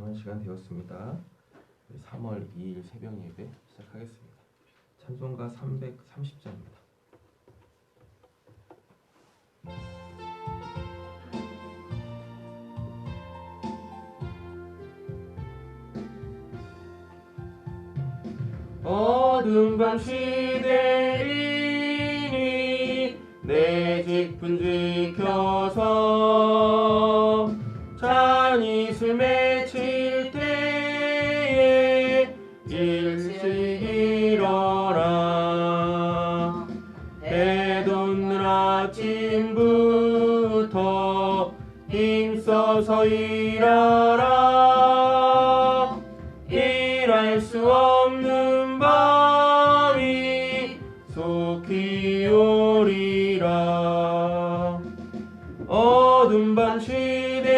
정한 시간 되었습니다. 3월 2일 새벽 예배 시작하겠습니다. 찬송가 330장입니다. 어두운 밤 시대리니 내 직분 지켜서 잔이슬 맺힐 때에 일찍 일어나 해 돋는 아침부터 힘써서 일하라. 일할 수 없는 밤이 속히 오리라. 어두운 밤 시대리니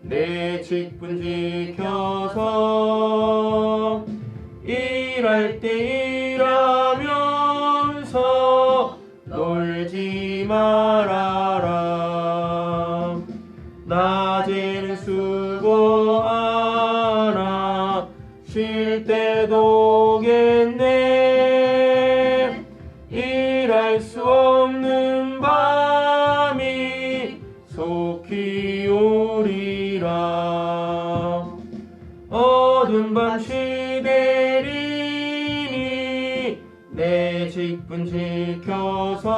내 직분 지켜서 일할 때 일하면서 놀지 말아라. 낮에는 수고하나 쉴 때도 오겠네. 일할 수 없는 밤이 속히 오리라. 어두운 밤 시대리니 내 직분 지켜서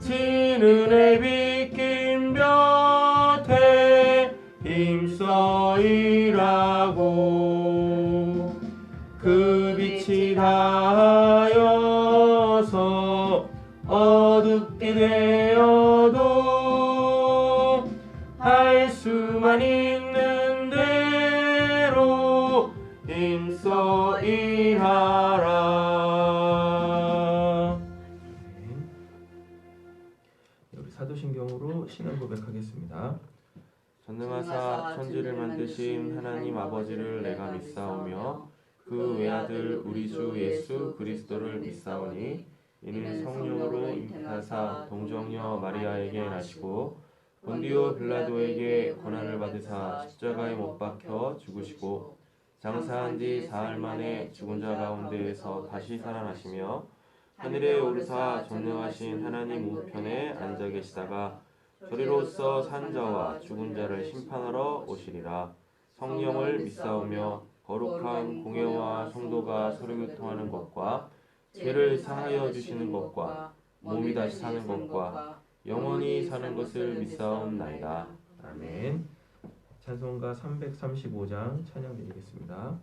지는 해 비낀 볕에 힘써 일하고 그 빛이 닿아여서 어둡게 되어도 할 수만 있는 대로 힘써 일하라. 우리 사도신경으로 신앙 고백하겠습니다. 전능하사 천지를 만드신 하나님 아버지를 내가 믿사오며 그 외아들 우리 주 예수 그리스도를 믿사오니 이는 성령으로 잉태하사 동정녀 마리아에게 나시고 본디오 빌라도에게 고난을 받으사 십자가에 못 박혀 죽으시고 장사한 지 사흘 만에 죽은 자 가운데에서 다시 살아나시며 하늘에 오르사 전능하신 하나님 우편에 앉아 계시다가 저리로서 산 자와 죽은 자를 심판하러 오시리라. 성령을 믿사오며 거룩한 공회와 성도가 서로 교통하는 것과 죄를 사하여 주시는 것과 몸이 다시 사는 것과 영원히 사는 것을 믿사옵나이다. 아멘. 찬송가 335장 찬양 드리겠습니다.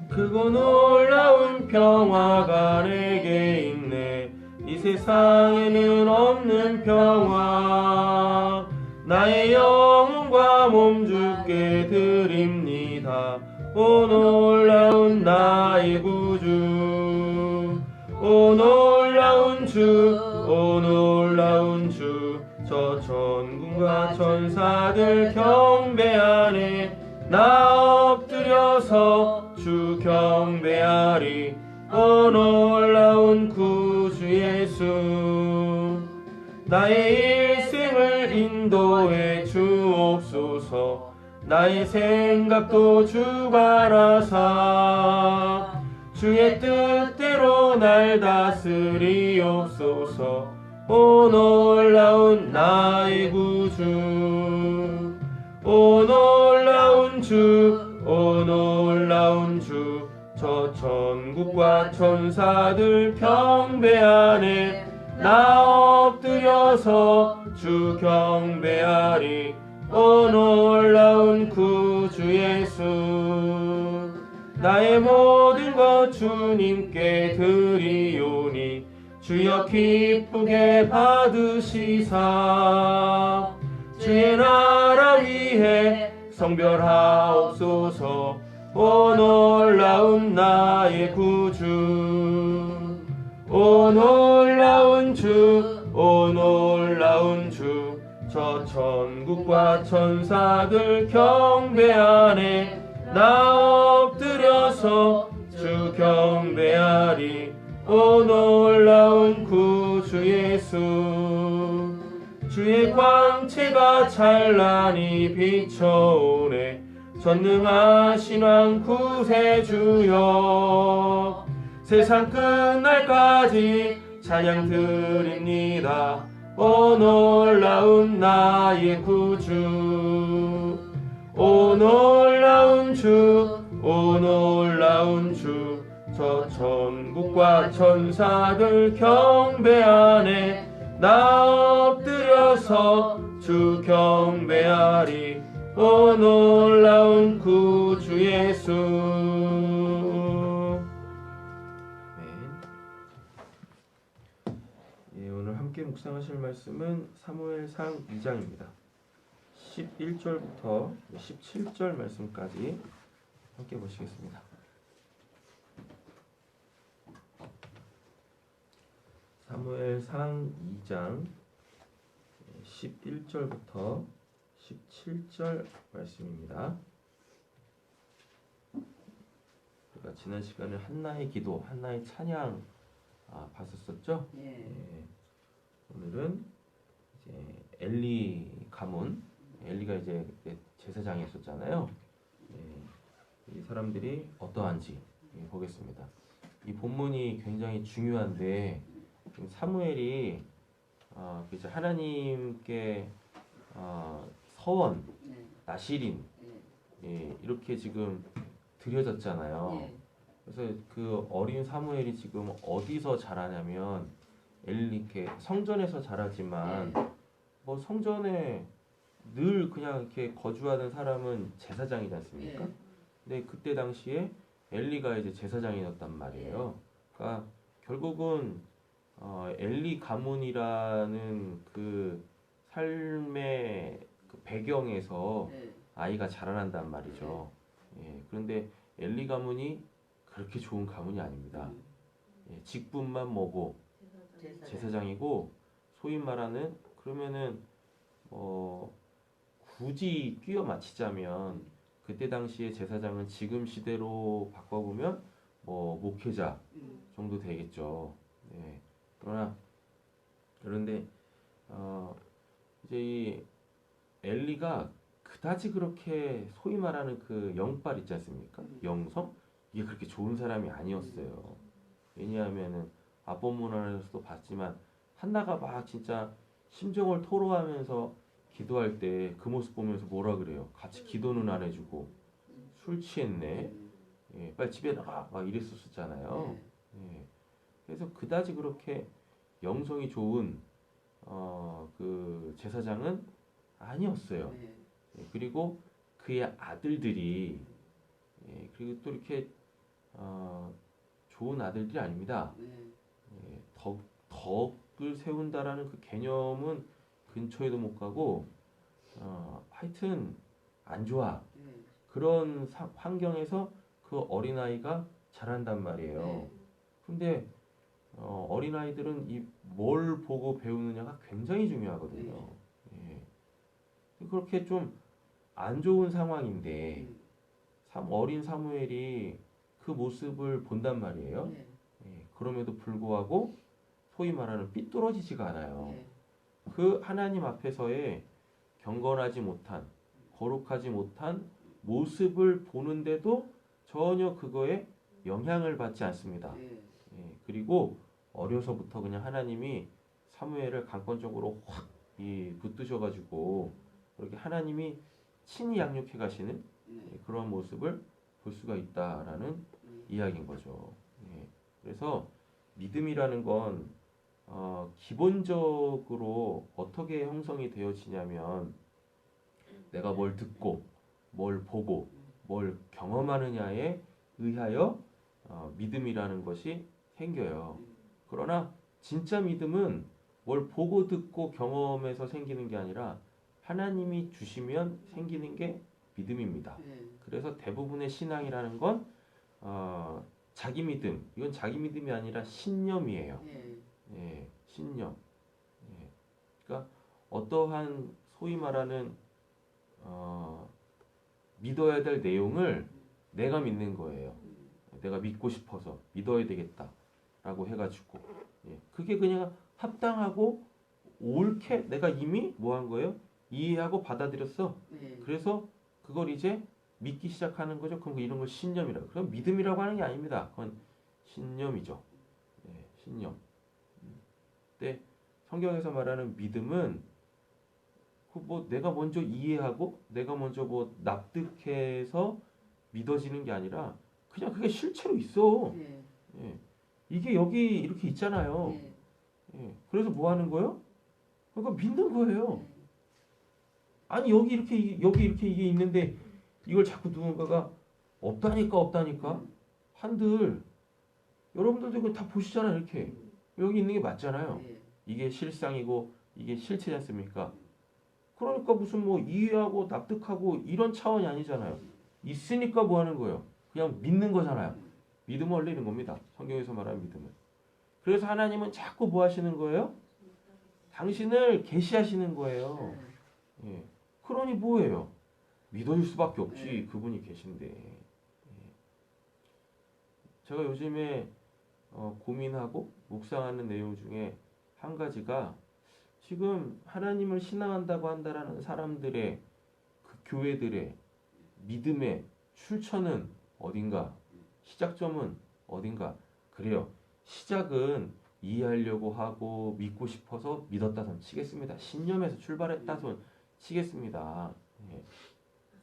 크고 놀라운 평화가 내게 있네. 이 세상에는 없는 평화. 나의 영혼과 몸 주께 드립니다. 오 놀라운 나의 구주. 오 놀라운 주. 오 놀라운 주. 저 천군과 천사들 경배하네. 나 엎드려서 주 경배하리. 오 놀라운 구주 예수. 나의 일생을 인도해 주옵소서. 나의 생각도 주가 알아사 주의 뜻대로 날 다스리옵소서. 오 놀라운 나의 구주. 오 놀라운 주. 오 놀라운 주. 저 천국과 천사들 경배하네. 나 엎드려서 주 경배하리. 오 놀라운 구주 예수. 나의 모든 것 주님께 드리오니 주여 기쁘게 받으시사 주의 나라 위해 성별하옵소서. 오 놀라운 나의 구주. 오 놀라운 주. 오 놀라운 주. 저 천국과 천사들 경배하네. 나 엎드려서 오 놀라운 구주 예수 주의 광채가 찬란히 비춰오네 전능하신 왕 구세주여 세상 끝날까지 찬양 드립니다 오 놀라운 나의 구주 오 놀라운 주 오 놀라운 주 저 천국과 천사들 경배하네 나 엎드려서 주 경배하리 오 놀라운 구주 예수 예, 오늘 함께 묵상하실 말씀은 사무엘상 2장입니다. 11절부터 17절 말씀까지 함께 보시겠습니다. 사무엘상 2장 11절부터 17절 말씀입니다. 우리가 지난 시간에 한나의 기도, 한나의 찬양 봤었었죠? 예. 오늘은 이제 엘리 가문, 엘리가 이제 제사장이었었잖아요. 이 사람들이 어떠한지 보겠습니다. 이 본문이 굉장히 중요한데 지금 사무엘이 이제 하나님께 서원, 네. 나시린 이렇게 지금 드려졌잖아요. 예. 그래서 그 어린 사무엘이 지금 어디서 자라냐면 이렇게 성전에서 자라지만 뭐 성전에 늘 그냥 이렇게 거주하는 사람은 제사장이지 않습니까? 예. 근데 그때 당시에 엘리가 이제 제사장이었단 말이에요. 그러니까 결국은 엘리 가문이라는 그 삶의 그 배경에서 네. 아이가 자라난단 말이죠. 예, 그런데 엘리 가문이 그렇게 좋은 가문이 아닙니다. 예, 직분만 뭐고 제사장이고 소위 말하는 그러면은 굳이 끼워 맞히자면 그때 당시에 제사장은 지금 시대로 바꿔보면 뭐 목회자 정도 되겠죠. 예, 그런데 이제 이 엘리가 그다지 그렇게 소위 말하는 그 영빨 있지 않습니까? 영성? 이게 그렇게 좋은 사람이 아니었어요. 왜냐하면은 앞본문에서도 봤지만 한나가 막 진짜 심정을 토로하면서 기도할 때 그 모습 보면서 뭐라 그래요? 같이 기도는 안 해주고 술 취했네. 예, 빨리 집에 나가 막 이랬었잖아요. 예, 그래서 그다지 그렇게 영성이 좋은 그 제사장은 아니었어요. 예, 그리고 그의 아들들이 그리고 또 이렇게 좋은 아들들이 아닙니다. 예, 덕을 세운다라는 그 개념은 근처에도 못 가고 하여튼 안 좋아. 그런 환경에서 그 어린아이가 자란단 말이에요. 근데 어린아이들은 이 뭘 보고 배우느냐가 굉장히 중요하거든요. 예. 그렇게 좀 안 좋은 상황인데 어린 사무엘이 그 모습을 본단 말이에요. 예. 그럼에도 불구하고 소위 말하는 삐뚤어지지가 않아요. 그 하나님 앞에서의 경건하지 못한, 거룩하지 못한 모습을 보는데도 전혀 그거에 영향을 받지 않습니다. 예, 그리고 어려서부터 그냥 하나님이 사무엘을 강권적으로 확 붙드셔가지고 그렇게 하나님이 친히 양육해 가시는 그런 모습을 볼 수가 있다라는 이야기인 거죠. 예, 그래서 믿음이라는 건 기본적으로 어떻게 형성이 되어지냐면 내가 뭘 듣고 뭘 보고 뭘 경험하느냐에 의하여 믿음이라는 것이 생겨요. 그러나 진짜 믿음은 뭘 보고 듣고 경험해서 생기는 게 아니라 하나님이 주시면 생기는 게 믿음입니다. 그래서 대부분의 신앙이라는 건 자기 믿음, 이건 자기 믿음이 아니라 신념이에요. 예, 신념. 예. 그러니까 어떠한 소위 말하는 믿어야 될 내용을 내가 믿는 거예요. 내가 믿고 싶어서 믿어야 되겠다 라고 해가지고 그게 그냥 합당하고 옳게 내가 이미 뭐 한 거예요? 이해하고 받아들였어. 네. 그래서 그걸 이제 믿기 시작하는 거죠. 그럼 이런 걸 신념이라고. 그럼 믿음이라고 하는 게 아닙니다. 그건 신념이죠. 신념. 근데 성경에서 말하는 믿음은 그 뭐 내가 먼저 이해하고 내가 먼저 뭐 납득해서 믿어지는 게 아니라 그냥 그게 실체로 있어. 네. 이게 여기 이렇게 있잖아요. 네. 그래서 뭐 하는 거예요? 그러니까 믿는 거예요. 네. 아니 여기 이렇게 이게 있는데 이걸 자꾸 누군가가 없다니까 한들 여러분들도 이거 다 보시잖아요. 이렇게 여기 있는 게 맞잖아요. 네. 이게 실상이고 이게 실체지 않습니까? 그러니까 무슨 뭐 이해하고 납득하고 이런 차원이 아니잖아요. 있으니까 뭐 하는 거예요? 그냥 믿는 거잖아요. 믿음은 원래 이런 겁니다. 성경에서 말하는 믿음은. 그래서 하나님은 자꾸 뭐 하시는 거예요? 당신을 계시하시는 거예요. 예. 그러니 뭐예요? 믿어줄 수밖에 없지. 그분이 계신데. 제가 요즘에 고민하고 묵상하는 내용 중에 한 가지가 지금 하나님을 신앙한다고 한다라는 사람들의 그 교회들의 믿음의 출처는 어딘가? 시작점은 어딘가? 그래요. 시작은 이해하려고 하고 믿고 싶어서 믿었다 손 치겠습니다. 신념에서 출발했다 손 치겠습니다.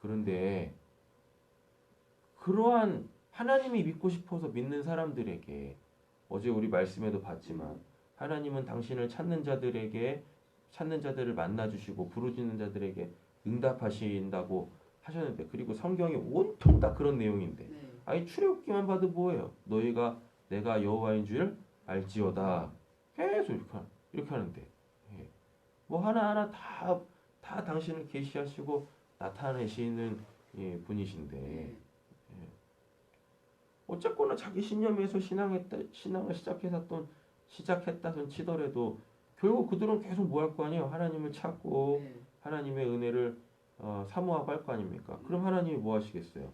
그런데 그러한 하나님이 믿고 싶어서 믿는 사람들에게 어제 우리 말씀에도 봤지만 하나님은 당신을 찾는 자들을 만나주시고 부르짖는 자들에게 응답하신다고 하셨는데 그리고 성경이 온통 다 그런 내용인데 아니 출애굽기만 봐도 뭐예요? 너희가 내가 여호와인 줄 알지어다. 계속 이렇게 하는데 뭐 하나하나 다 당신을 계시하시고 나타내시는 분이신데 어쨌거나 자기 신념에서 신앙을 시작했다던 치더라도 결국 그들은 계속 뭐 할 거 아니에요? 하나님을 찾고 하나님의 은혜를 사모하고 할 거 아닙니까? 그럼 하나님이 뭐 하시겠어요?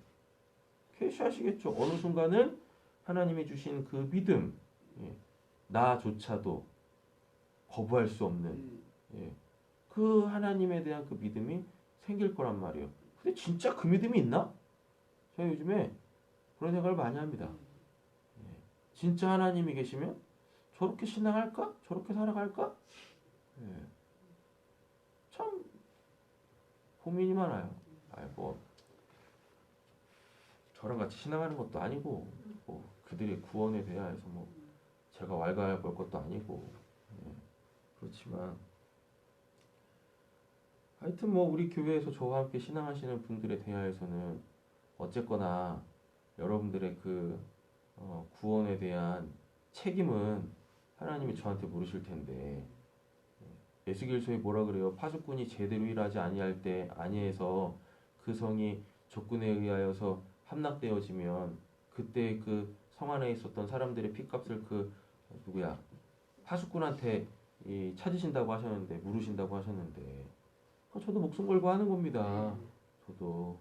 계시하시겠죠. 어느 순간은 하나님이 주신 그 믿음, 나조차도 거부할 수 없는 그 하나님에 대한 그 믿음이 생길 거란 말이에요. 근데 진짜 그 믿음이 있나? 제가 요즘에 그런 생각을 많이 합니다. 진짜 하나님이 계시면 저렇게 신앙할까? 저렇게 살아갈까? 참 고민이 많아요. 뭐 저랑 같이 신앙하는 것도 아니고 뭐 그들의 구원에 대하여서 뭐 제가 왈가왈 볼 것도 아니고 그렇지만 하여튼 뭐 우리 교회에서 저와 함께 신앙하시는 분들에 대하여서는 어쨌거나 여러분들의 그 구원에 대한 책임은 하나님이 저한테 물으실 텐데 에스겔서에 뭐라 그래요? 파수꾼이 제대로 일하지 아니할 때 아니해서 그 성이 적군에 의하여서 함락되어지면 그때 그 성 안에 있었던 사람들의 피값을 그 누구야 파수꾼한테 찾으신다고 하셨는데 물으신다고 하셨는데 저도 목숨 걸고 하는 겁니다. 저도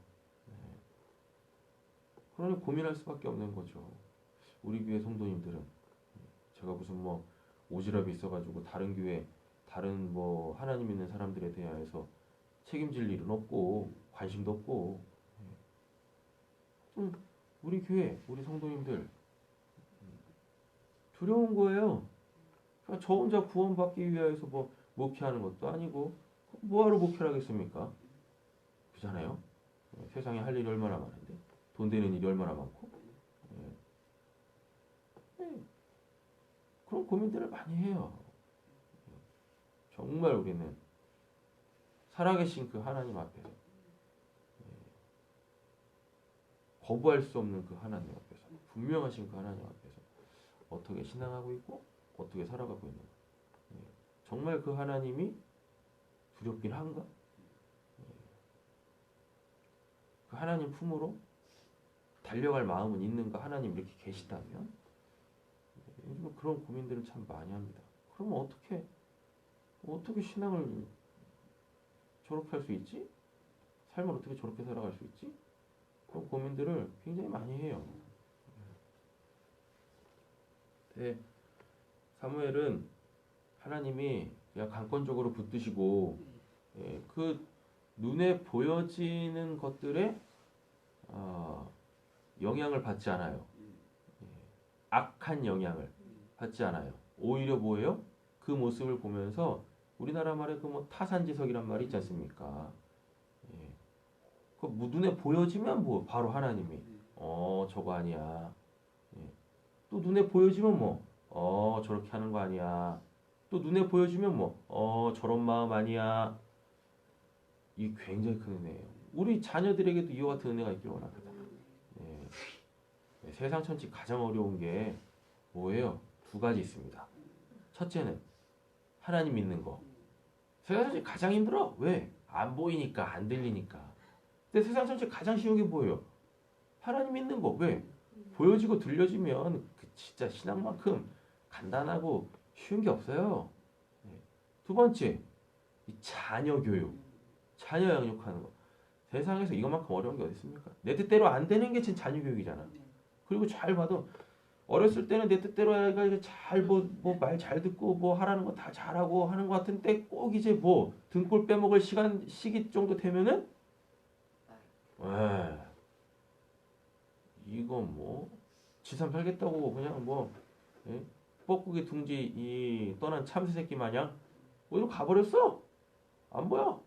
그러니 고민할 수밖에 없는 거죠. 우리 교회 성도님들은 제가 무슨 뭐 오지랖이 있어가지고 다른 교회 다른 뭐 하나님 믿는 사람들에 대하여서 책임질 일은 없고 관심도 없고 우리 교회 우리 성도님들 두려운 거예요. 그러니까 저 혼자 구원받기 위해서 뭐 목회하는 것도 아니고 뭐하러 목회를 하겠습니까? 그잖아요. 세상에 할 일이 얼마나 많은데 돈 되는 일이 얼마나 많고 그런 고민들을 많이 해요. 정말 우리는 살아계신 그 하나님 앞에서 거부할 수 없는 그 하나님 앞에서 분명하신 그 하나님 앞에서 어떻게 신앙하고 있고 어떻게 살아가고 있는가. 정말 그 하나님이 두렵긴 한가? 그 하나님 품으로 달려갈 마음은 있는가? 하나님 이렇게 계시다면? 요즘 그런 고민들을 참 많이 합니다. 그러면 어떻게 신앙을 저렇게 할 수 있지? 삶을 어떻게 저렇게 살아갈 수 있지? 그런 고민들을 굉장히 많이 해요. 네, 사무엘은 하나님이 그냥 강권적으로 붙드시고 그 눈에 보여지는 것들에 영향을 받지 않아요. 예, 악한 영향을 받지 않아요. 오히려 뭐예요? 그 모습을 보면서 우리나라 말에 그 뭐 타산지석이란 말이 있지 않습니까? 예, 그 눈에 보여지면 뭐 바로 하나님이 저거 아니야. 예, 또 눈에 보여지면 뭐 저렇게 하는 거 아니야. 또 눈에 보여지면 뭐 저런 마음 아니야. 이 굉장히 큰 은혜예요. 우리 자녀들에게도 이와 같은 은혜가 있길 원합니다. 세상 천지 가장 어려운 게 뭐예요? 두 가지 있습니다. 첫째는 하나님 믿는 거. 세상 천지 가장 힘들어. 왜? 안 보이니까, 안 들리니까. 근데 세상 천지 가장 쉬운 게 뭐예요? 하나님 믿는 거. 왜? 보여지고 들려지면 그 진짜 신앙만큼 간단하고 쉬운 게 없어요. 두 번째, 이 자녀 교육, 자녀 양육하는 거. 세상에서 이것만큼 어려운 게 어디 있습니까? 내 뜻대로 안 되는 게 진짜 자녀 교육이잖아. 그리고 잘 봐도 어렸을 때는 내 뜻대로 해가 잘 말 잘 듣고 뭐 하라는 거 다 잘하고 하는 것 같은데 꼭 이제 뭐 등골 빼먹을 시기 정도 되면은 이거 뭐 지삼 살겠다고 그냥 뭐 뻐꾸기 둥지 이 떠난 참새 새끼 마냥 어디로 가버렸어? 안 보여?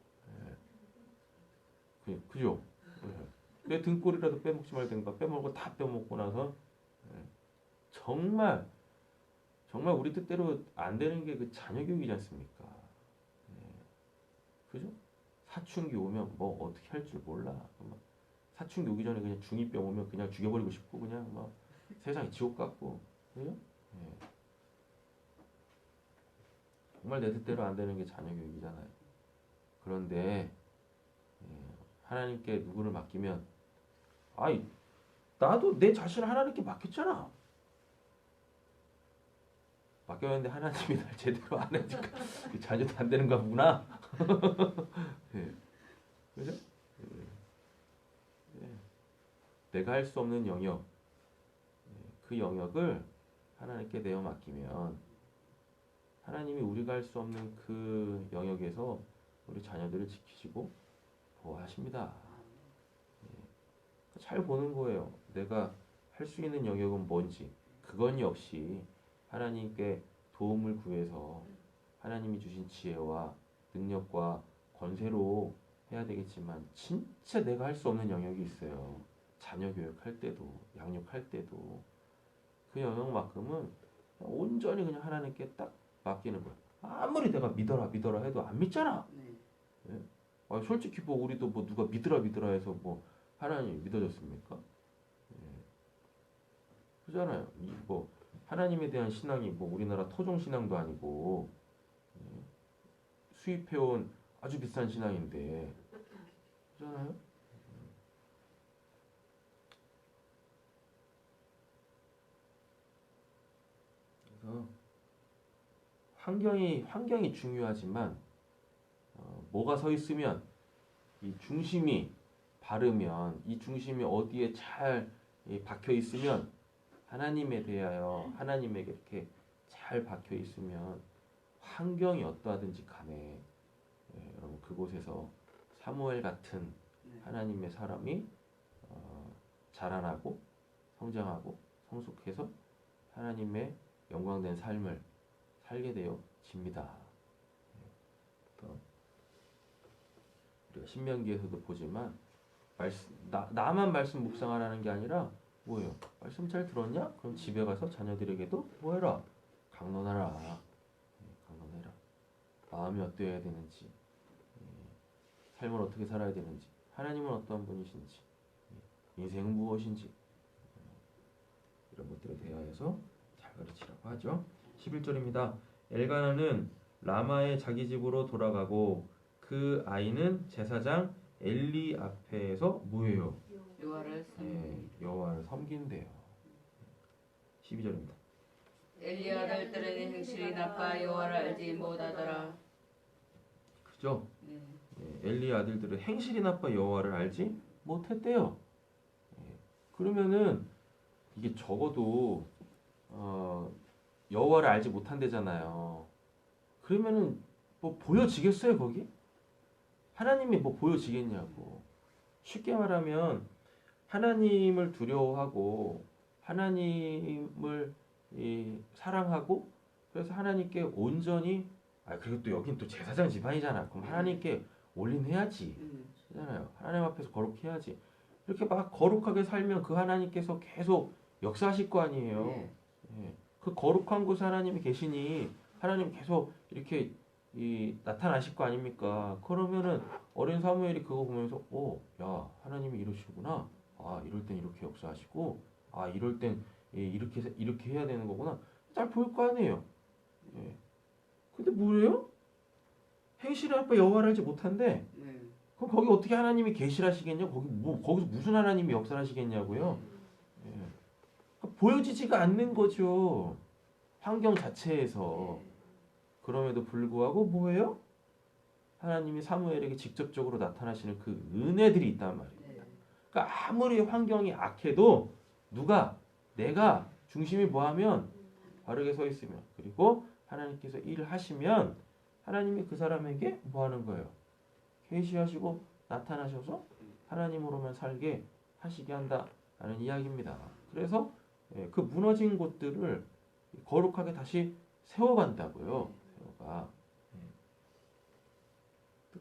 그죠? 내 등골이라도 빼먹지 말든가 빼먹고 다 빼먹고 나서 정말 우리 뜻대로 안 되는 게 그 자녀 교육이지 않습니까? 그죠? 사춘기 오면 뭐 어떻게 할 줄 몰라. 사춘기 오기 전에 그냥 중2병 오면 그냥 죽여버리고 싶고 그냥 막 세상이 지옥 같고 그죠? 정말 내 뜻대로 안 되는 게 자녀 교육이잖아요. 그런데 하나님께 누구를 맡기면 나도 내 자신을 하나님께 맡겼잖아. 맡겼는데 하나님이 날 제대로 안 해주니까 자녀도 안 되는가 보구나. 그죠? 내가 할 수 없는 영역, 그 영역을 하나님께 내어 맡기면 하나님이 우리가 할 수 없는 그 영역에서 우리 자녀들을 지키시고 보호하십니다. 잘 보는 거예요. 내가 할 수 있는 영역은 뭔지. 그건 역시 하나님께 도움을 구해서 하나님이 주신 지혜와 능력과 권세로 해야 되겠지만 진짜 내가 할 수 없는 영역이 있어요. 자녀 교육할 때도 양육할 때도 그 영역만큼은 온전히 그냥 하나님께 딱 맡기는 거야. 아무리 내가 믿어라 해도 안 믿잖아. 솔직히 뭐 우리도 뭐 누가 믿으라 해서 뭐 하나님 믿어졌습니까? 그잖아요. 뭐 하나님에 대한 신앙이 뭐 우리나라 토종 신앙도 아니고 수입해온 아주 비싼 신앙인데 그잖아요. 그래서 환경이 중요하지만 뭐가 서 있으면 이 중심이 바르면 이 중심이 어디에 잘 박혀 있으면 하나님에 대하여 하나님에게 이렇게 잘 박혀 있으면 환경이 어떠하든지 간에 여러분 그곳에서 사무엘 같은 하나님의 사람이 자라나고 성장하고 성숙해서 하나님의 영광된 삶을 살게 되어집니다. 우리가 신명기에서도 보지만 나만 말씀 묵상하라는 게 아니라 뭐예요? 말씀 잘 들었냐? 그럼 집에 가서 자녀들에게도 뭐해라? 강론하라. 강론해라. 마음이 어떠해야 되는지, 삶을 어떻게 살아야 되는지, 하나님은 어떤 분이신지, 인생은 무엇인지 이런 것들에 대하여서 잘 가르치라고 하죠. 11절입니다. 엘가나는 라마의 자기 집으로 돌아가고 그 아이는 제사장 엘리 앞에서 뭐예요? 여호와를 섬긴대요. 12절입니다. 엘리 아들들은 행실이 나빠 여호와를 알지 못하더라. 그죠? 엘리 아들들은 행실이 나빠 여호와를 알지 못했대요. 그러면은 이게 적어도 여호와를 알지 못한대잖아요. 그러면은 뭐 보여지겠어요 거기? 하나님이 뭐 보여지겠냐고. 쉽게 말하면 하나님을 두려워하고 하나님을 사랑하고 그래서 하나님께 온전히 그리고 또 여긴 또 제사장 집안이잖아. 그럼 하나님께 올인해야지. 잖아요. 하나님 앞에서 거룩해야지. 이렇게 막 거룩하게 살면 그 하나님께서 계속 역사하실 거 아니에요. 예. 그 거룩한 곳에 하나님이 계시니 하나님 계속 이렇게 나타나실 거 아닙니까? 그러면은 어린 사무엘이 그거 보면서 야 하나님이 이러시구나. 이럴 땐 이렇게 역사하시고 이럴 땐 이렇게 해야 되는 거구나. 잘 보일 거 아니에요. 예. 근데 뭐래요? 행실을 할바 여호와를 알지 못한데 그럼 거기 어떻게 하나님이 계시하시겠냐? 거기서 무슨 하나님이 역사를 하시겠냐고요? 예. 그러니까 보여지지가 않는 거죠. 환경 자체에서. 그럼에도 불구하고 뭐예요? 하나님이 사무엘에게 직접적으로 나타나시는 그 은혜들이 있단 말입니다. 그러니까 아무리 환경이 악해도 내가 중심이 뭐하면 바르게 서 있으면 그리고 하나님께서 일을 하시면 하나님이 그 사람에게 뭐하는 거예요? 계시하시고 나타나셔서 하나님으로만 살게 하시게 한다라는 이야기입니다. 그래서 그 무너진 곳들을 거룩하게 다시 세워간다고요.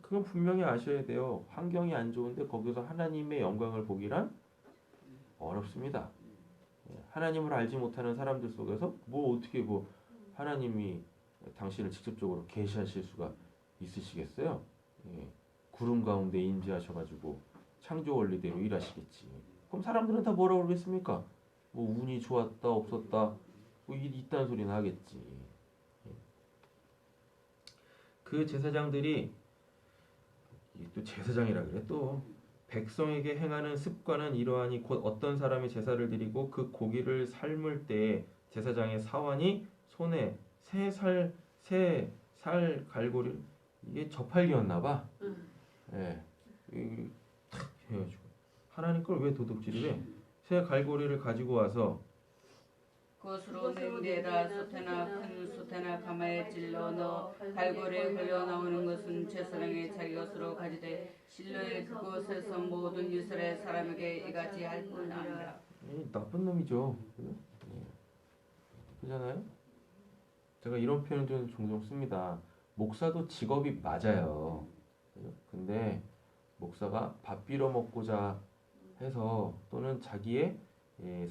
그건 분명히 아셔야 돼요. 환경이 안 좋은데 거기서 하나님의 영광을 보기란 어렵습니다. 하나님을 알지 못하는 사람들 속에서 어떻게 하나님이 당신을 직접적으로 계시하실 수가 있으시겠어요? 구름 가운데 임재하셔가지고 창조 원리대로 일하시겠지. 그럼 사람들은 다 뭐라고 그러겠습니까? 운이 좋았다 없었다 이딴 소리는 하겠지. 그 제사장들이 또 제사장이라 그래 또 백성에게 행하는 습관은 이러하니 곧 어떤 사람이 제사를 드리고 그 고기를 삶을 때 제사장의 사환이 손에 새 살 갈고리 이게 저팔계였나 봐. 탁 해가지고 하나님 걸 왜 도둑질을 해? 새 갈고리를 가지고 와서 그것으로 냄비에다 솥에나 큰 솥에나 가마에 찔러 넣어 갈고리에 흘려 나오는 것은 제사장의 자기 것으로 가지되 실로의 그곳에서 모든 이스라엘 사람에게 이같이 할 뿐 아니라. 나쁜 놈이죠. 그잖아요. 제가 이런 표현 좀 종종 씁니다. 목사도 직업이 맞아요. 근데 목사가 밥 빌어 먹고자 해서 또는 자기의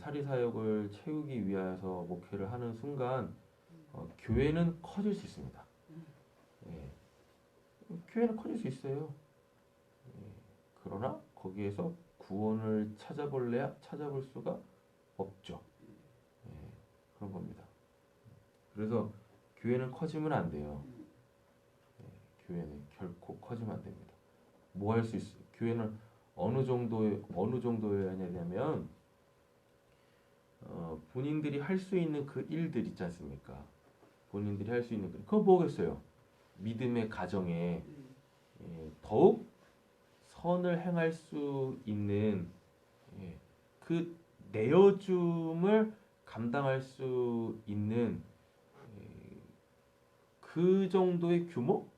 사리사욕을 채우기 위해서 목회를 하는 순간 교회는 커질 수 있습니다. 교회는 커질 수 있어요. 그러나 거기에서 구원을 찾아볼 수가 없죠. 그런 겁니다. 그래서 교회는 커지면 안 돼요. 교회는 결코 커지면 안 됩니다. 뭐 할 수 있어요? 교회는 어느 정도여야 되냐면 본인들이 할 수 있는 그 일들 있지 않습니까? 본인들이 할 수 있는 그거 뭐겠어요? 믿음의 가정에 더욱 선을 행할 수 있는 그 내어줌을 감당할 수 있는 그 정도의 규모?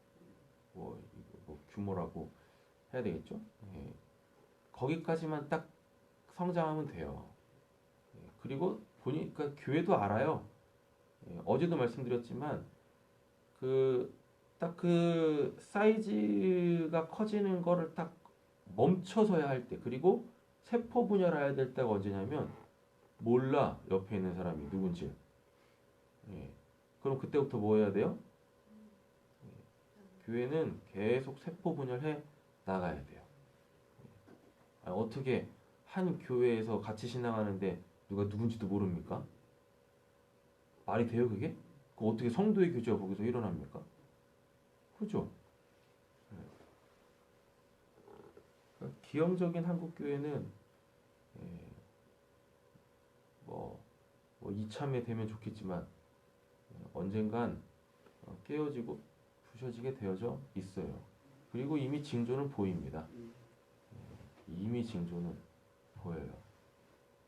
규모라고 해야 되겠죠? 거기까지만 딱 성장하면 돼요. 그리고 보니까 교회도 알아요. 어제도 말씀드렸지만 딱 그 사이즈가 커지는 거를 딱 멈춰서야 할 때, 그리고 세포 분열해야 될 때가 언제냐면 몰라 옆에 있는 사람이 누군지. 그럼 그때부터 뭐 해야 돼요? 교회는 계속 세포 분열해 나가야 돼요. 어떻게 한 교회에서 같이 신앙하는데 누가 누군지도 모릅니까? 말이 돼요 그게? 어떻게 성도의 교제가 거기서 일어납니까? 그죠? 그러니까 기형적인 한국 교회는 이참에 되면 좋겠지만 언젠간 깨어지고 부셔지게 되어져 있어요. 그리고 이미 징조는 보입니다. 이미 징조는 보여요.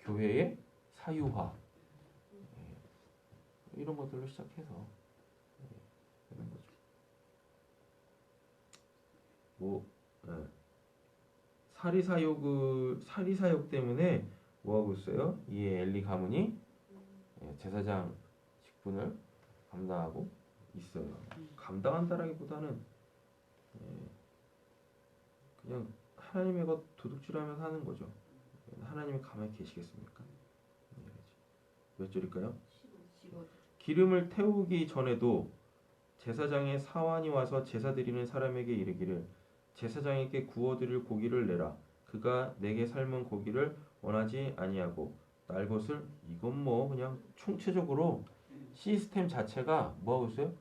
교회의 사유화. 이런 것들로 시작해서 되는 거죠. 뭐 사리사욕 때문에 뭐 하고 있어요? 이 엘리 가문이 제사장 직분을 감당하고 있어요. 감당한다라기보다는 그냥 하나님의 것 도둑질하면서 하는 거죠. 하나님이 가만히 계시겠습니까? 몇 절일까요? 15절. 기름을 태우기 전에도 제사장의 사환이 와서 제사 드리는 사람에게 이르기를 제사장에게 구워드릴 고기를 내라. 그가 내게 삶은 고기를 원하지 아니하고 날 것을 이건 뭐 그냥 총체적으로 시스템 자체가 뭐 하고 있어요?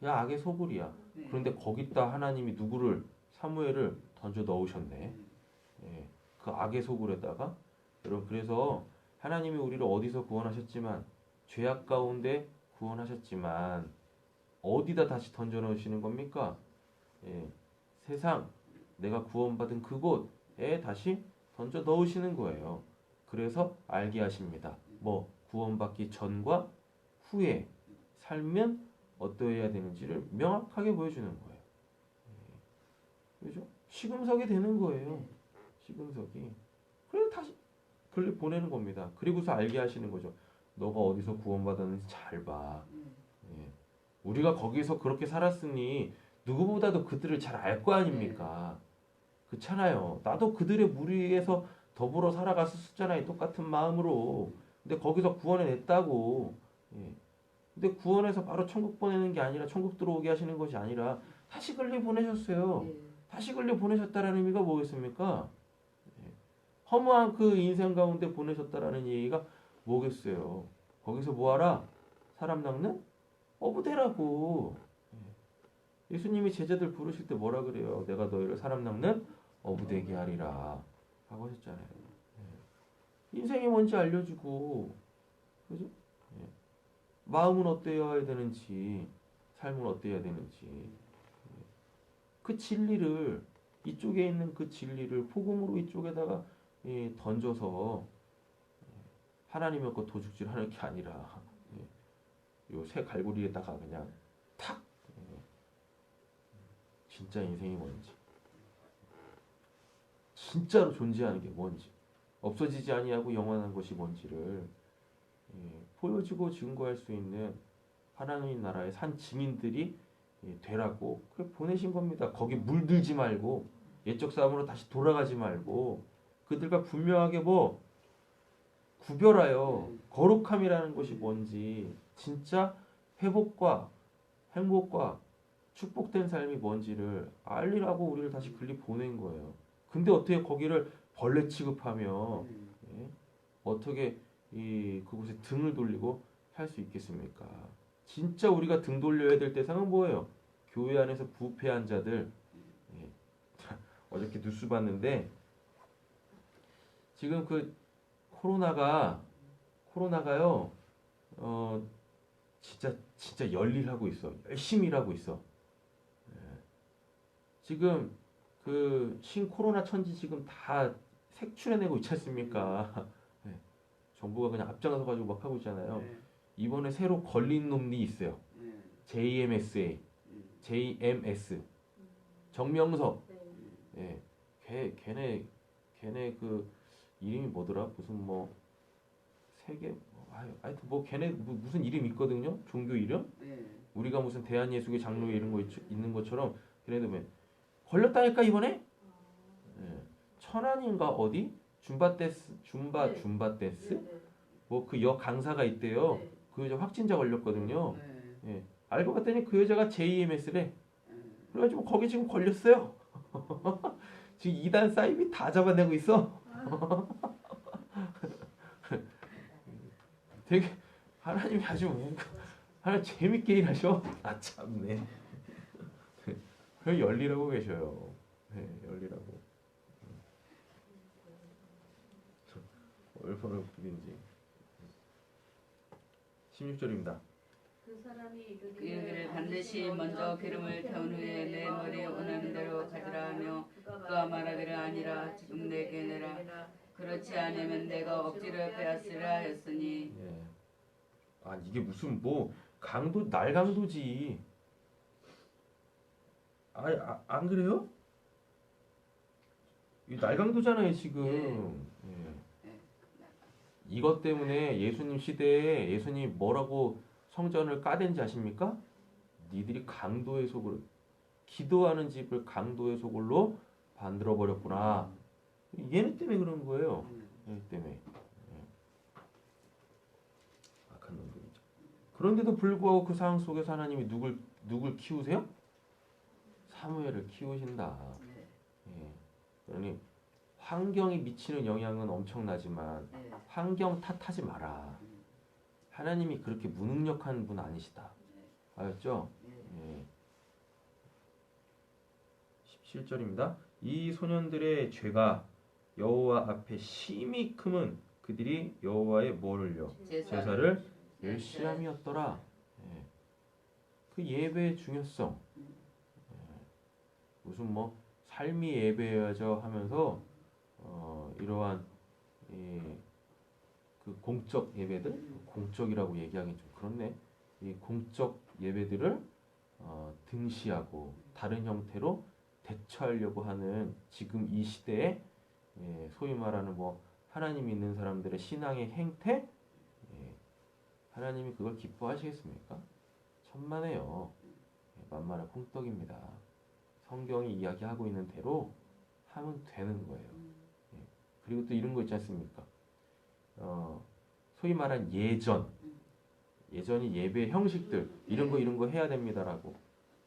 야 악의 소굴이야. 네. 그런데 거기다 하나님이 누구를 사무엘을 던져 넣으셨네. 예, 그 악의 소굴에다가 여러분 그래서 하나님이 우리를 어디서 구원하셨지만 죄악 가운데 구원하셨지만 어디다 다시 던져 넣으시는 겁니까? 예, 세상 내가 구원받은 그곳에 다시 던져 넣으시는 거예요. 그래서 알게 하십니다. 뭐 구원받기 전과 후에 살면 어떠해야 되는지를 명확하게 보여주는 거예요. 그죠? 시금석이 되는 거예요. 시금석이. 그래서 다시 그를 보내는 겁니다. 그리고서 알게 하시는 거죠. 너가 어디서 구원받았는지 잘 봐. 예. 우리가 거기서 그렇게 살았으니 누구보다도 그들을 잘 알 거 아닙니까? 그렇잖아요. 나도 그들의 무리에서 더불어 살아갔었잖아요. 똑같은 마음으로. 근데 거기서 구원해냈다고. 예. 근데 구원해서 바로 천국 보내는 게 아니라 천국 들어오게 하시는 것이 아니라 다시 걸리 보내셨어요. 다시 걸리 보내셨다라는 의미가 뭐겠습니까? 예. 허무한 그 인생 가운데 보내셨다라는 얘기가 뭐겠어요? 거기서 뭐하라? 사람 낚는 어부대라고. 예. 예수님이 제자들 부르실 때 뭐라 그래요? 내가 너희를 사람 낚는 어부되게 하리라 하고 하셨잖아요. 예. 인생이 뭔지 알려주고, 그죠? 예. 마음은 어때야 되는지, 삶은 어때야 되는지, 예. 그 진리를 이쪽에 있는 그 진리를 복음으로 이쪽에다가 예, 던져서 하나님의 것 도둑질하는 게 아니라 예, 요 새 갈고리에다가 그냥 탁 예. 진짜 인생이 뭔지. 진짜로 존재하는 게 뭔지 없어지지 아니하고 영원한 것이 뭔지를 보여주고 증거할 수 있는 하나님 나라의 산 증인들이 되라고 그래 보내신 겁니다. 거기 물들지 말고 옛적 삶으로 다시 돌아가지 말고 그들과 분명하게 뭐 구별하여 거룩함이라는 것이 뭔지 진짜 회복과 행복과 축복된 삶이 뭔지를 알리라고 우리를 다시 글리 보낸 거예요. 근데 어떻게 거기를 벌레 취급하며 예? 어떻게 그곳에 등을 돌리고 할 수 있겠습니까? 진짜 우리가 등 돌려야 될 대상은 뭐예요? 교회 안에서 부패한 자들. 예. 어저께 뉴스 봤는데 지금 그 코로나가요. 진짜 열일하고 있어. 열심히 일하고 있어. 예. 지금 그 신코로나 천지 지금 다 색출해내고 있지 않습니까? 네. 정부가 그냥 앞장서 가지고 막 하고 있잖아요. 이번에 새로 걸린 놈이 있어요. JMSA, JMS, 정명석. 예. 걔네 그 이름이 뭐더라? 무슨 뭐 세계 하여튼 뭐 걔네 무슨 이름 있거든요. 종교 이름. 우리가 무슨 대한예수교 장로 이런 거 있는 것처럼 걔네도 왜 걸렸다니까 이번에? 예. 천안인가 어디? 줌바 댄스? 뭐 그 여 강사가 있대요. 그 여자 확진자 걸렸거든요. 예. 알고 봤더니 그 여자가 JMS래. 그래가지고 거기 지금 걸렸어요. 지금 2단 사이비 다 잡아내고 있어. 되게 하나님이 아주 하나 재밌게 일하셔. 아 참네. 그 열리라고 계셔요. 네, 열리라고. 얼마나 웃긴지. 16절입니다. 그 여기를 반드시 먼저 기름을 태운 후에 내 머리에 원하는 대로 가지라 하며 그가 말하기를 아니라 지금 내게 내라. 그렇지 않으면 내가 억지로 빼앗으라 했으니. 예. 아, 이게 무슨 뭐 강도 날강도지. 안 그래요? 이 날강도잖아요 지금. 예. 예. 이것 때문에 예수님 시대에 예수님 뭐라고 성전을 까댄지 아십니까? 니들이 강도의 소굴, 기도하는 집을 강도의 소굴로 만들어 버렸구나. 얘네 때문에 그런 거예요. 얘네 때문에. 예. 악한 놈들이죠. 그런데도 불구하고 그 상황 속에서 하나님이 누굴 키우세요? 사무엘을 키우신다. 네. 예. 그러니 환경이 미치는 영향은 엄청나지만 네. 환경 탓하지 마라. 하나님이 그렇게 무능력한 분 아니시다. 알았죠? 예. 17절입니다. 이 소년들의 죄가 여호와 앞에 심히 크면 그들이 여호와의 뭐를요? 제사를 멸시함이었더라. 예. 그 예배의 중요성. 무슨 뭐 삶이 예배여야죠 하면서 이러한 그 공적 예배들, 공적이라고 얘기하기 좀 그렇네. 이 공적 예배들을 등시하고 다른 형태로 대처하려고 하는 지금 이 시대에 소위 말하는 뭐 하나님 믿는 사람들의 신앙의 행태, 하나님이 그걸 기뻐하시겠습니까? 천만에요. 만만한 콩떡입니다. 성경이 이야기하고 있는 대로 하면 되는 거예요. 그리고 또 이런 거 있지 않습니까? 소위 말한 예전이 예배 형식들 이런 거 해야 됩니다라고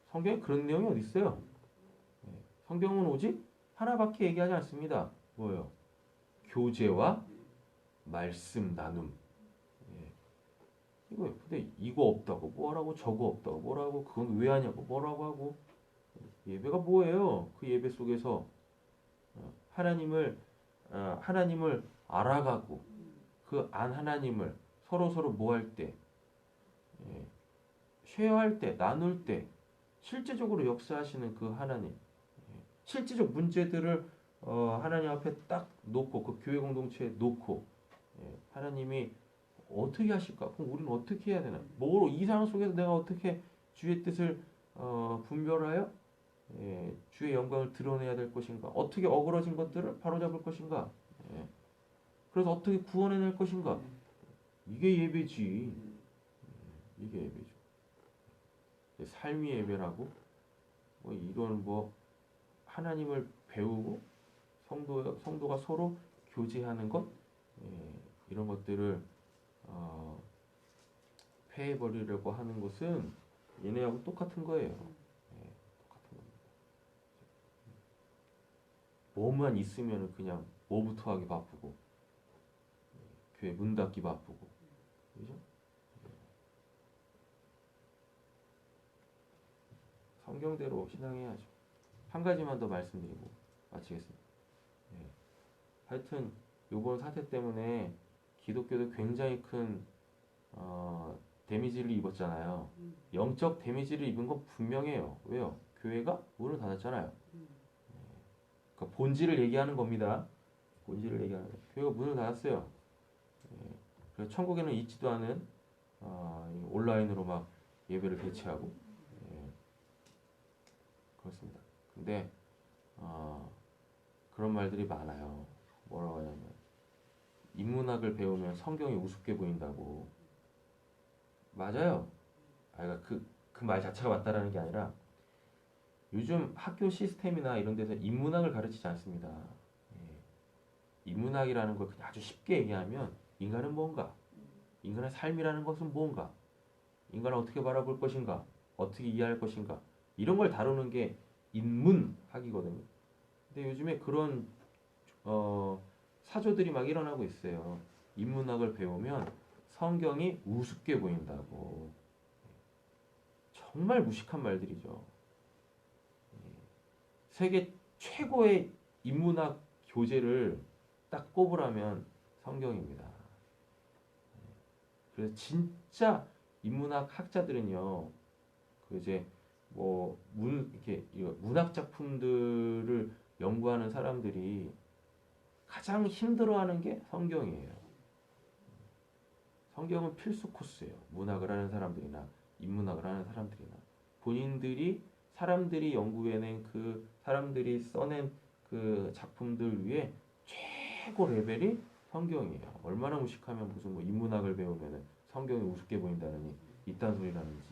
성경에 그런 내용이 어디 있어요? 성경은 오직 하나밖에 얘기하지 않습니다. 뭐예요? 교제와 말씀 나눔. 이거예요. 근데 이거 없다고 뭐라고 저거 없다고 뭐라고 그건 왜 하냐고 뭐라고 하고 예배가 뭐예요? 그 예배 속에서 하나님을 알아가고 그 안 하나님을 서로 뭐 할 때, 쉐어할 때, 나눌 때 실제적으로 역사하시는 그 하나님, 실제적 문제들을 하나님 앞에 딱 놓고 그 교회 공동체에 놓고 하나님이 어떻게 하실까? 그럼 우리는 어떻게 해야 되나? 뭐로 이 상황 속에서 내가 어떻게 주의 뜻을 분별하여 주의 영광을 드러내야 될 것인가? 어떻게 어그러진 것들을 바로잡을 것인가? 그래서 어떻게 구원해낼 것인가? 이게 예배지. 이게 예배죠. 삶의 예배라고 뭐 이건 뭐 하나님을 배우고 성도가 서로 교제하는 것 이런 것들을 폐해버리려고 하는 것은 얘네하고 똑같은 거예요. 똑같은 겁니다. 뭐만 있으면 그냥 뭐부터 하기 바쁘고 교회 문 닫기 바쁘고 그죠? 성경대로 신앙해야죠. 한 가지만 더 말씀드리고 마치겠습니다. 하여튼 이번 사태 때문에 기독교도 굉장히 큰 데미지를 입었잖아요. 영적 데미지를 입은 건 분명해요. 왜요? 교회가 문을 닫았잖아요. 그러니까 본질을 얘기하는 겁니다. 본질을 얘기하는 거예요. 교회가 문을 닫았어요. 그래서 천국에는 있지도 않은 온라인으로 막 예배를 개최하고 그렇습니다. 근데 그런 말들이 많아요. 뭐라고 하냐면 인문학을 배우면 성경이 우습게 보인다고. 맞아요. 그러니까 그 말 자체가 맞다라는 게 아니라 요즘 학교 시스템이나 이런 데서 인문학을 가르치지 않습니다. 인문학이라는 걸 그냥 아주 쉽게 얘기하면 인간은 뭔가, 인간의 삶이라는 것은 뭔가, 인간을 어떻게 바라볼 것인가, 어떻게 이해할 것인가 이런 걸 다루는 게 인문학이거든요. 근데 요즘에 그런 사조들이 막 일어나고 있어요. 인문학을 배우면 성경이 우습게 보인다고. 정말 무식한 말들이죠. 세계 최고의 인문학 교재를 딱 꼽으라면 성경입니다. 그래서 진짜 인문학 학자들은요, 그 이제 뭐 이렇게 문학 작품들을 연구하는 사람들이 가장 힘들어하는 게 성경이에요. 성경은 필수 코스예요. 문학을 하는 사람들이나 인문학을 하는 사람들이나 본인들이 사람들이 연구해낸 그 사람들이 써낸 그 작품들 위에 최고 레벨이 성경이에요. 얼마나 무식하면 무슨 뭐 인문학을 배우면은 성경이 우습게 보인다느니 이딴 소리라는지.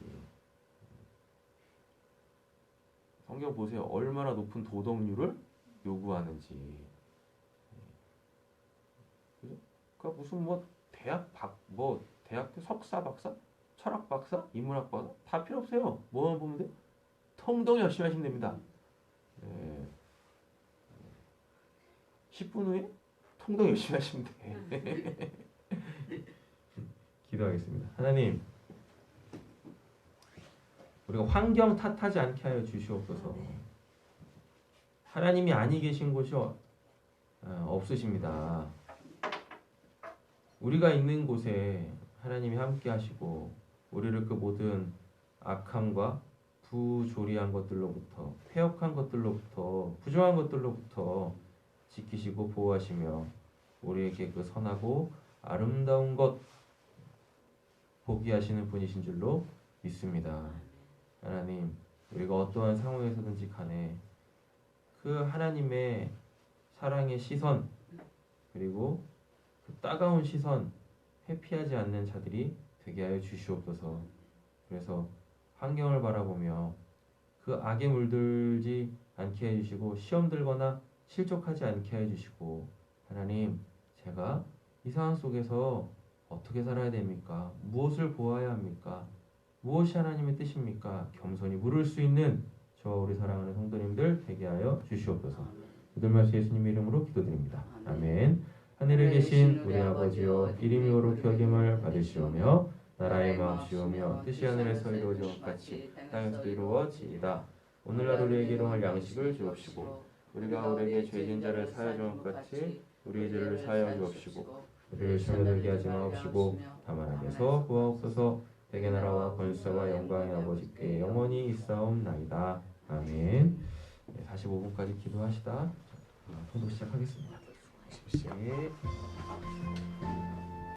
성경 보세요. 얼마나 높은 도덕률을 요구하는지. 그죠? 그러니까 무슨 뭐 대학교 석사 박사, 철학 박사, 인문학 박사 다 필요 없어요. 뭐만 보면 돼요? 통독 열심히 하시면 됩니다. 네. 10분 후에 통독 열심히 하시면 돼. 기도하겠습니다. 하나님, 우리가 환경 탓하지 않게 하여 주시옵소서. 하나님이 아니 계신 곳이 없으십니다. 우리가 있는 곳에 하나님이 함께 하시고 우리를 그 모든 악함과 부조리한 것들로부터, 패역한 것들로부터, 부정한 것들로부터 지키시고 보호하시며 우리에게 그 선하고 아름다운 것 보게 하시는 분이신 줄로 믿습니다. 하나님, 우리가 어떠한 상황에서든지 간에 그 하나님의 사랑의 시선, 그리고 그 따가운 시선 회피하지 않는 자들이 되게 하여 주시옵소서. 그래서 환경을 바라보며 그 악에 물들지 않게 해주시고 시험 들거나 실족하지 않게 해주시고, 하나님, 제가 이 상황 속에서 어떻게 살아야 됩니까? 무엇을 보아야 합니까? 무엇이 하나님의 뜻입니까? 겸손히 물을 수 있는 저와 우리 사랑하는 성도님들 되게 하여 주시옵소서. 믿을 말씀 예수님 이름으로 기도드립니다. 아멘. 하늘에 계신 우리 아버지여, 이름이 거룩히 여김을 받으시오며 나라의 마옵시오며 뜻이 하늘에서 이루어진 것 같이 땅에서도 이루어지이다. 오늘날 우리에게 일용할 양식을 주옵시고 우리가 우리에게 죄진 자를 사하여 준 것 같이 우리의 죄를 사하여 주옵시고 우리를 시험에 들게 하지 마옵시고 다만 악에서 구하옵소서. 대개 나라와 권세와 영광의 아버지께 영원히 있사옵나이다. 아멘. 45분까지 기도하시다 통독 시작하겠습니다. 10시.